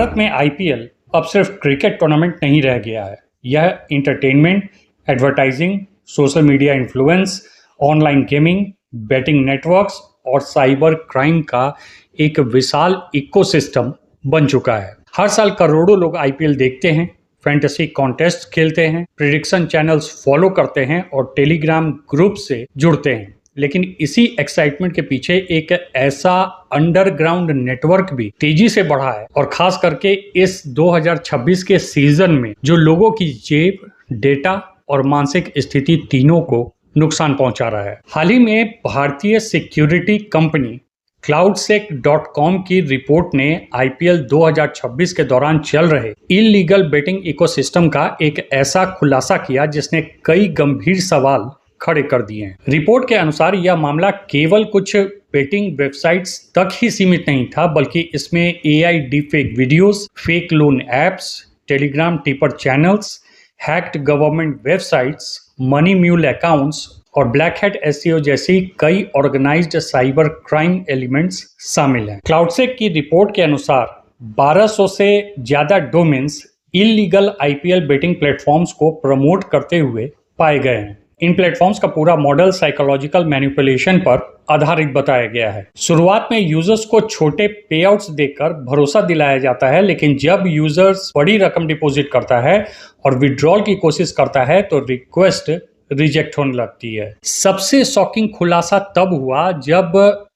भारत में आईपीएल अब सिर्फ क्रिकेट टूर्नामेंट नहीं रह गया है। यह entertainment, advertising, social media influence, online gaming, betting networks और साइबर क्राइम का एक विशाल इकोसिस्टम बन चुका है। हर साल करोड़ों लोग आईपीएल देखते हैं, फैंटेसी कॉन्टेस्ट खेलते हैं, प्रेडिक्शन चैनल्स फॉलो करते हैं और टेलीग्राम ग्रुप से जुड़ते हैं। लेकिन इसी एक्साइटमेंट के पीछे एक ऐसा अंडरग्राउंड नेटवर्क भी तेजी से बढ़ा है और खास करके इस 2026 के सीजन में जो लोगों की जेब, डेटा और मानसिक स्थिति तीनों को नुकसान पहुंचा रहा है। हाल ही में भारतीय सिक्योरिटी कंपनी cloudsec.com की रिपोर्ट ने आईपीएल 2026 के दौरान चल रहे इलीगल बेटिंग इकोसिस्टम का एक ऐसा खुलासा किया जिसने कई गंभीर सवाल खड़े कर दिए हैं। रिपोर्ट के अनुसार यह मामला केवल कुछ बेटिंग वेबसाइट्स तक ही सीमित नहीं था, बल्कि इसमें AI deepfake videos, fake loan apps, Telegram tipper channels, hacked government websites, money mule accounts और ब्लैक हैट एसईओ जैसी कई ऑर्गेनाइज्ड साइबर क्राइम एलिमेंट्स शामिल हैं। क्लाउडसेक की रिपोर्ट के अनुसार 1200 से ज्यादा domains illegal IPL betting platforms को प्रमोट करते हुए पाए गए हैं। इन प्लेटफॉर्म्स का पूरा मॉडल साइकोलॉजिकल मैनिपुलेशन पर आधारित बताया गया है। शुरुआत में यूजर्स को छोटे पेआउट्स देकर भरोसा दिलाया जाता है, लेकिन जब यूजर्स बड़ी रकम डिपॉजिट करता है और विड्रॉल की कोशिश करता है तो रिक्वेस्ट रिजेक्ट होने लगती है। सबसे शॉकिंग खुलासा तब हुआ जब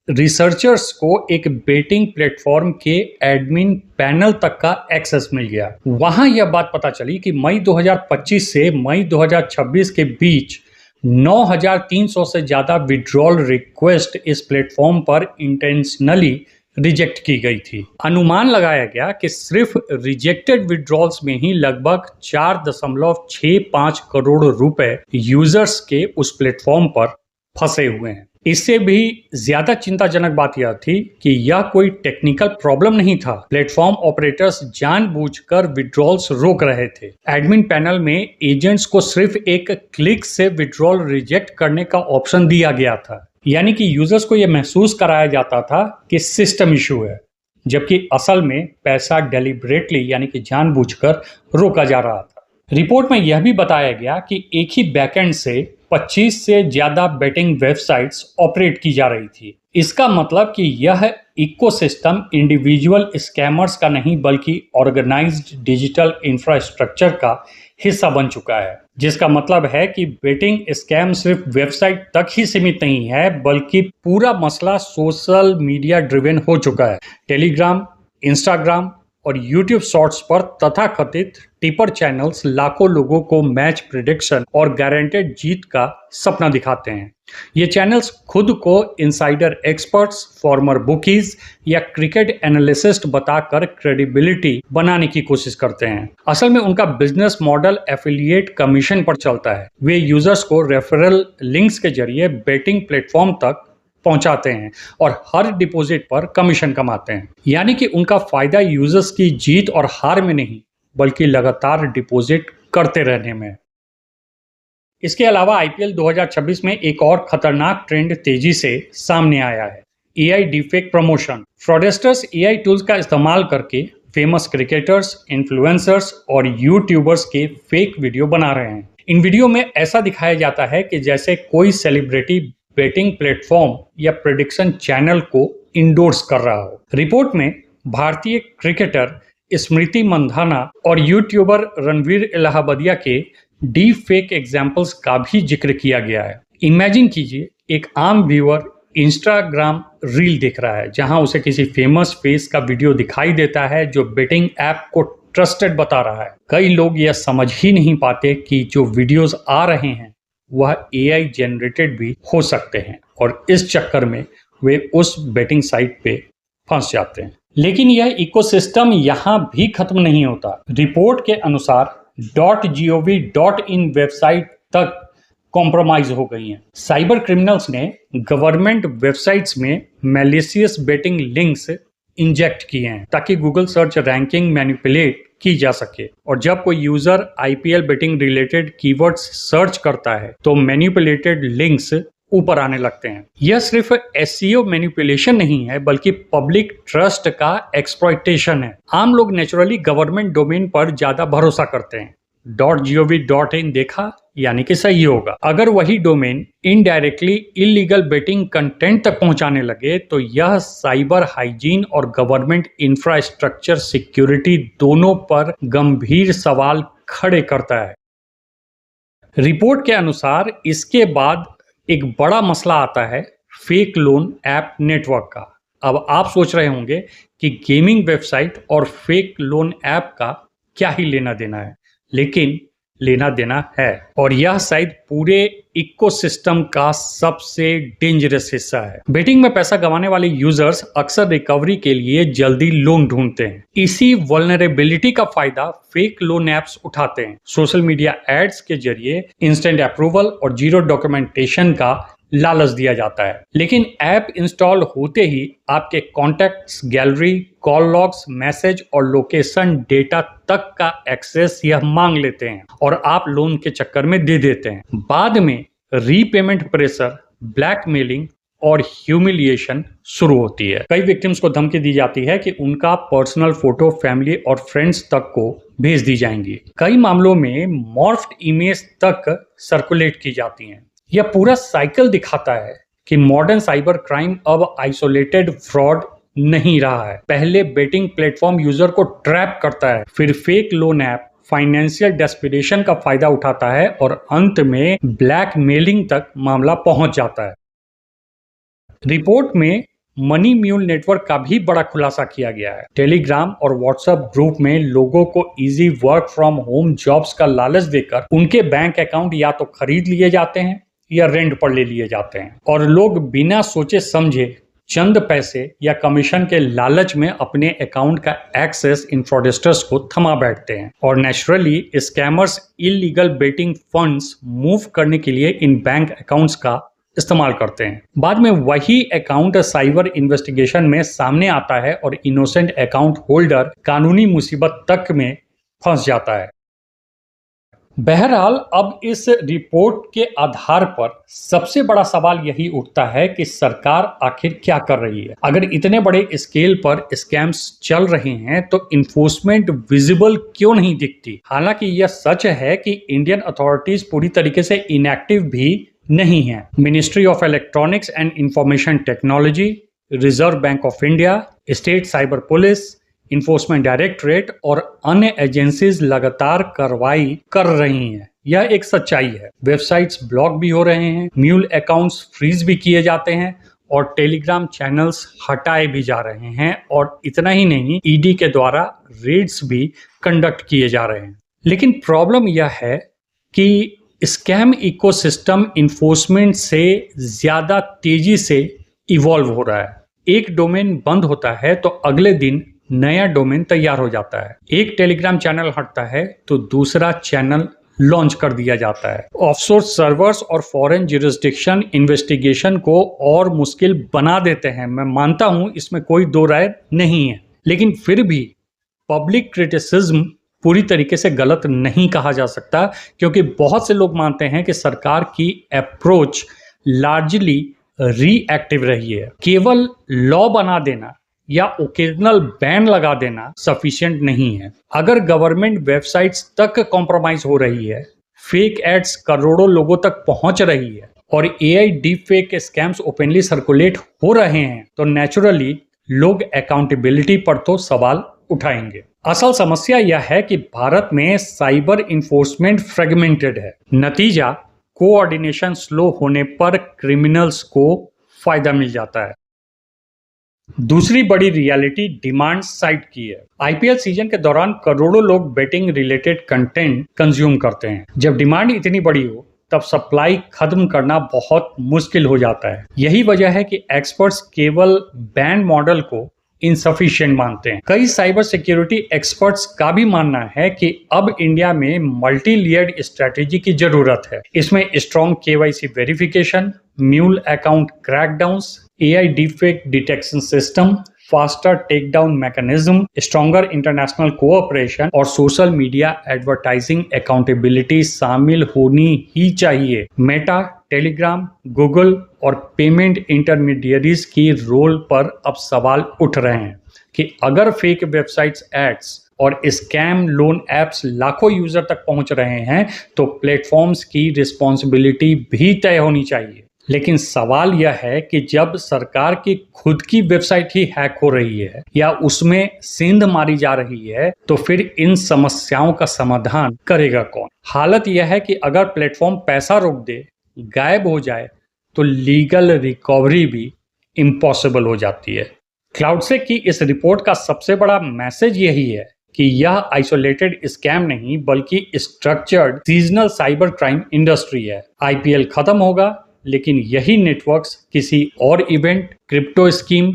रिसर्चर्स को एक बेटिंग प्लेटफॉर्म के एडमिन पैनल तक का एक्सेस मिल गया। वहां यह बात पता चली कि मई 2025 से मई 2026 के बीच 9,300 से ज्यादा विड्रॉल रिक्वेस्ट इस प्लेटफॉर्म पर इंटेंशनली रिजेक्ट की गई थी। अनुमान लगाया गया कि सिर्फ रिजेक्टेड विड्रॉल्स में ही लगभग 4.65 करोड़ रुपए यूजर्स के उस प्लेटफॉर्म पर फंसे हुए हैं। इससे भी ज्यादा चिंताजनक बात यह थी कि यह कोई टेक्निकल प्रॉब्लम नहीं था। प्लेटफॉर्म ऑपरेटर्स जानबूझकर विड्रॉल्स रोक रहे थे। एडमिन पैनल में एजेंट्स को सिर्फ एक क्लिक से विड्रॉल रिजेक्ट करने का ऑप्शन दिया गया था, यानी कि यूजर्स को यह महसूस कराया जाता था कि सिस्टम इशू है, जबकि असल में पैसा डेलिबरेटली यानी कि जानबूझकर रोका जा रहा था। रिपोर्ट में यह भी बताया गया कि एक ही बैकएंड से 25 से ज्यादा बेटिंग वेबसाइट्स ऑपरेट की जा रही थी। इसका मतलब कि यह इकोसिस्टम इंडिविजुअल स्कैमर्स का नहीं बल्कि ऑर्गेनाइज्ड डिजिटल इंफ्रास्ट्रक्चर का हिस्सा बन चुका है, जिसका मतलब है कि बेटिंग स्कैम सिर्फ वेबसाइट तक ही सीमित नहीं है, बल्कि पूरा मसला सोशल मीडिया ड्रिवन हो चुका है। टेलीग्राम, इंस्टाग्राम और यूट्यूब शॉर्ट्स पर तथाकथित टिपर चैनल्स लाखों लोगों को मैच प्रेडिक्शन और गारंटेड जीत का सपना दिखाते हैं। ये चैनल्स खुद को इनसाइडर एक्सपर्ट्स, फॉर्मर बुकीज या क्रिकेट एनालिस्ट बताकर क्रेडिबिलिटी बनाने की कोशिश करते हैं। असल में उनका बिजनेस मॉडल एफिलिएट कमीशन पर चलता है। वे यूजर्स को रेफरल लिंक्स के जरिए बेटिंग प्लेटफॉर्म तक पहुंचाते हैं और हर डिपॉजिट पर कमीशन कमाते हैं। यानी कि उनका फायदा यूजर्स की जीत और हार में नहीं बल्कि लगातार डिपॉजिट करते रहने में। इसके अलावा आईपीएल 2026 में एक और खतरनाक ट्रेंड तेजी से सामने आया है, AI deepfake promotion. Fraudsters AI tools का इस्तेमाल करके फेमस क्रिकेटर्स, इन्फ्लुएंसर्स और यूट्यूबर्स के फेक वीडियो बना रहे हैं। इन वीडियो में ऐसा दिखाया जाता है कि जैसे कोई सेलिब्रिटी बेटिंग प्लेटफॉर्म या प्रेडिक्शन चैनल को इंडोर्स कर रहा हो। रिपोर्ट में भारतीय क्रिकेटर स्मृति मंधाना और यूट्यूबर रणवीर इलाहाबादिया के डी फेक एग्जाम्पल्स का भी जिक्र किया गया है। इमेजिन कीजिए, एक आम व्यूअर इंस्टाग्राम रील देख रहा है जहां उसे किसी फेमस फेस का वीडियो दिखाई देता है जो बेटिंग ऐप को ट्रस्टेड बता रहा है। कई लोग यह समझ ही नहीं पाते कि जो वीडियोस आ रहे हैं वह एआई जनरेटेड भी हो सकते हैं और इस चक्कर में वे उस बेटिंग साइट पे फंस जाते हैं। लेकिन यह इकोसिस्टम यहाँ भी खत्म नहीं होता। रिपोर्ट के अनुसार .gov.in वेबसाइट तक कॉम्प्रोमाइज हो गई हैं। साइबर क्रिमिनल्स ने गवर्नमेंट वेबसाइट्स में मैलिशियस बेटिंग लिंक्स इंजेक्ट किए हैं ताकि गूगल सर्च रैंकिंग मैनिपुलेट की जा सके। और जब कोई user IPL betting related keywords search करता है तो मैनिपुलेटेड लिंक्स ऊपर आने लगते हैं। यह सिर्फ एसईओ मैनिपुलेशन नहीं है, बल्कि पब्लिक ट्रस्ट का एक्सप्लॉइटेशन है। आम लोग नेचुरली गवर्नमेंट डोमेन पर ज्यादा भरोसा करते हैं। .gov.in देखा यानी कि सही होगा। अगर वही domain indirectly illegal betting content तक पहुंचाने लगे तो यह साइबर हाइजीन और गवर्नमेंट इंफ्रास्ट्रक्चर सिक्योरिटी दोनों पर गंभीर सवाल खड़े करता है। रिपोर्ट के अनुसार इसके बाद एक बड़ा मसला आता है फेक लोन ऐप नेटवर्क का। अब आप सोच रहे होंगे कि गेमिंग वेबसाइट और फेक लोन ऐप का क्या ही लेना देना है, लेकिन लेना देना है, और यह शायद पूरे इकोसिस्टम का सबसे डेंजरस हिस्सा है। बेटिंग में पैसा गंवाने वाले यूजर्स अक्सर रिकवरी के लिए जल्दी लोन ढूंढते हैं। इसी वल्नरेबिलिटी का फायदा फेक लोन ऐप्स उठाते हैं। सोशल मीडिया एड्स के जरिए इंस्टेंट अप्रूवल और जीरो डॉक्यूमेंटेशन का लालच दिया जाता है, लेकिन ऐप इंस्टॉल होते ही आपके contacts, gallery, call logs, message और लोकेशन डेटा तक का एक्सेस यह मांग लेते हैं और आप लोन के चक्कर में दे देते हैं। बाद में रीपेमेंट प्रेशर, ब्लैकमेलिंग और ह्यूमिलिएशन शुरू होती है। कई विक्टिम्स को धमकी दी जाती है कि उनका पर्सनल फोटो फैमिली और फ्रेंड्स तक को भेज दी जाएंगी। कई मामलों में मॉर्फ्ड इमेज तक सर्कुलेट की जाती हैं। यह पूरा साइकिल दिखाता है कि मॉडर्न साइबर क्राइम अब आइसोलेटेड फ्रॉड नहीं रहा है। पहले बेटिंग प्लेटफॉर्म यूजर को ट्रैप करता है, फिर fake loan app financial desperation का फायदा उठाता है और अंत में ब्लैकमेलिंग तक मामला पहुंच जाता है। रिपोर्ट में मनी म्यूल नेटवर्क का भी बड़ा खुलासा किया गया है। टेलीग्राम और व्हाट्सएप ग्रुप में लोगों को easy work from home jobs का लालच देकर उनके बैंक अकाउंट या तो खरीद लिए जाते हैं या रेंट पर ले लिए जाते हैं, और लोग बिना सोचे समझे चंद पैसे या कमीशन के लालच में अपने अकाउंट का एक्सेस इन फ्रॉडस्टर्स को थमा बैठते हैं। और naturally scammers illegal betting funds move करने के लिए इन बैंक अकाउंट्स का इस्तेमाल करते हैं। बाद में वही अकाउंट साइबर इन्वेस्टिगेशन में सामने आता है और इनोसेंट अकाउंट होल्डर कानूनी मुसीबत तक में फंस जाता है। बहरहाल अब इस रिपोर्ट के आधार पर सबसे बड़ा सवाल यही उठता है कि सरकार आखिर क्या कर रही है। अगर इतने बड़े स्केल पर स्कैम्स चल रहे हैं तो इन्फोर्समेंट विजिबल क्यों नहीं दिखती। हालांकि यह सच है कि इंडियन अथॉरिटीज पूरी तरीके से इनएक्टिव भी नहीं है। Ministry of electronics and information technology, reserve bank of India, state cyber police, enforcement directorate और अन्य एजेंसीज लगातार कार्रवाई कर रही हैं। यह एक सच्चाई है। वेबसाइट्स ब्लॉक भी हो रहे हैं, म्यूल अकाउंट्स फ्रीज भी किए जाते हैं और टेलीग्राम चैनल्स हटाए भी जा रहे हैं, और इतना ही नहीं, ईडी के द्वारा रेड्स भी कंडक्ट किए जा रहे हैं। लेकिन प्रॉब्लम यह है कि स्कैम इकोसिस्टम इन्फोर्समेंट से ज्यादा तेजी से इवॉल्व हो रहा है। एक डोमेन बंद होता है तो अगले दिन नया डोमेन तैयार हो जाता है। एक टेलीग्राम चैनल हटता है तो दूसरा चैनल लॉन्च कर दिया जाता है। ऑफशोर सर्वर्स और फॉरेन ज्यूरिसडिक्शन इन्वेस्टिगेशन को और मुश्किल बना देते हैं। मैं मानता हूं, इसमें कोई दो राय नहीं है, लेकिन फिर भी पब्लिक क्रिटिसिज्म पूरी तरीके से गलत नहीं कहा जा सकता, क्योंकि बहुत से लोग मानते हैं कि सरकार की अप्रोच लार्जली रिएक्टिव रही है। केवल लॉ बना देना या ओकेजनल बैन लगा देना सफिशिएंट नहीं है। अगर गवर्नमेंट वेबसाइट्स तक कॉम्प्रोमाइज हो रही है, फेक एड्स करोड़ों लोगों तक पहुंच रही है और AI deep fake scams openly circulate हो रहे हैं, तो नेचुरली लोग अकाउंटेबिलिटी पर तो सवाल उठाएंगे। असल समस्या यह है कि भारत में साइबर इन्फोर्समेंट फ्रेगमेंटेड है। नतीजा, कोऑर्डिनेशन स्लो होने पर क्रिमिनल्स को फायदा मिल जाता है। दूसरी बड़ी रियलिटी डिमांड साइड की है। आईपीएल सीजन के दौरान करोड़ों लोग बेटिंग रिलेटेड कंटेंट कंज्यूम करते हैं। जब डिमांड इतनी बड़ी हो तब सप्लाई खत्म करना बहुत मुश्किल हो जाता है। यही वजह है कि एक्सपर्ट्स केवल बैन मॉडल को इनसफिशिएंट मानते हैं। कई साइबर सिक्योरिटी एक्सपर्ट्स का भी मानना है कि अब इंडिया में मल्टी लेयर्ड स्ट्रेटेजी की जरूरत है। इसमें strong KYC verification, mule account crackdowns, AI deepfake detection system, faster take down mechanism, stronger international cooperation और सोशल मीडिया एडवर्टाइजिंग अकाउंटेबिलिटी शामिल होनी ही चाहिए। मेटा, टेलीग्राम, गूगल और पेमेंट इंटरमीडियरीज की रोल पर अब सवाल उठ रहे हैं कि अगर फेक वेबसाइट्स, एड्स और स्कैम लोन ऐप्स लाखों यूजर तक पहुंच रहे हैं तो प्लेटफॉर्म्स की रिस्पॉन्सिबिलिटी भी तय होनी चाहिए। लेकिन सवाल यह है कि जब सरकार की खुद की वेबसाइट ही हैक हो रही है या उसमें सेंध मारी जा रही है तो फिर इन समस्याओं का समाधान करेगा कौन? हालत यह है कि अगर प्लेटफॉर्म पैसा रोक दे, गायब हो जाए तो लीगल रिकवरी भी इम्पॉसिबल हो जाती है। क्लाउडसेक की इस रिपोर्ट का सबसे बड़ा मैसेज यही है कि यह आइसोलेटेड स्कैम नहीं बल्कि structured seasonal cyber crime industry है। आईपीएल खत्म होगा लेकिन यही नेटवर्क्स किसी और event, crypto scheme,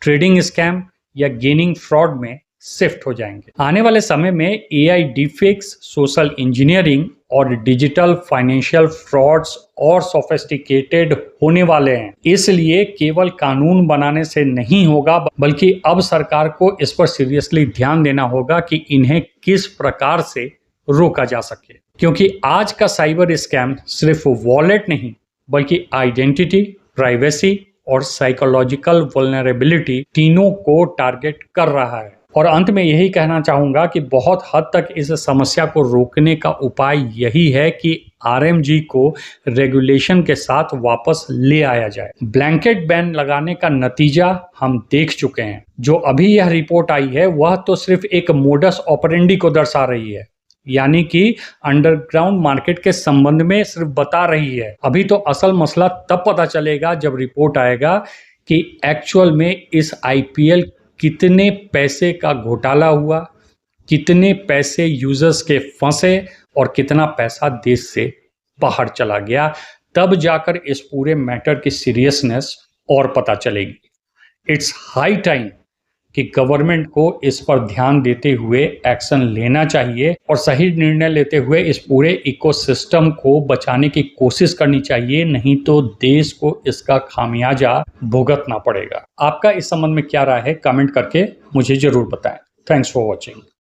trading scam या गेनिंग फ्रॉड में शिफ्ट हो जाएंगे। आने वाले समय में एआई डीफेक्स, सोशल इंजीनियरिंग और डिजिटल फाइनेंशियल फ्रॉड्स और सोफिस्टिकेटेड होने वाले हैं। इसलिए केवल कानून बनाने से नहीं होगा बल्कि अब सरकार को इस पर सीरियसली ध्यान देना होगा कि इन्हें किस प्रकार से रोका जा सके, क्योंकि आज का साइबर स्कैम सिर्फ वॉलेट नहीं बल्कि आइडेंटिटी, प्राइवेसी और साइकोलॉजिकल वल्नरेबिलिटी तीनों को टारगेट कर रहा है। और अंत में यही कहना चाहूंगा कि बहुत हद तक इस समस्या को रोकने का उपाय यही है कि आरएमजी को रेगुलेशन के साथ वापस ले आया जाए। ब्लैंकेट बैन लगाने का नतीजा हम देख चुके हैं। जो अभी यह रिपोर्ट आई है वह तो सिर्फ एक मोडस ऑपरेंडी को दर्शा रही है, यानी कि अंडरग्राउंड मार्केट के संबंध में सिर्फ बता रही है। अभी तो असल मसला तब पता चलेगा जब रिपोर्ट आएगा कि एक्चुअल में इस आईपीएल कितने पैसे का घोटाला हुआ, कितने पैसे यूजर्स के फंसे और कितना पैसा देश से बाहर चला गया। तब जाकर इस पूरे मैटर की सीरियसनेस और पता चलेगी। इट्स हाई टाइम कि गवर्नमेंट को इस पर ध्यान देते हुए एक्शन लेना चाहिए और सही निर्णय लेते हुए इस पूरे इकोसिस्टम को बचाने की कोशिश करनी चाहिए, नहीं तो देश को इसका खामियाजा भुगतना पड़ेगा। आपका इस संबंध में क्या राय है? कमेंट करके मुझे जरूर बताएं। Thanks for watching.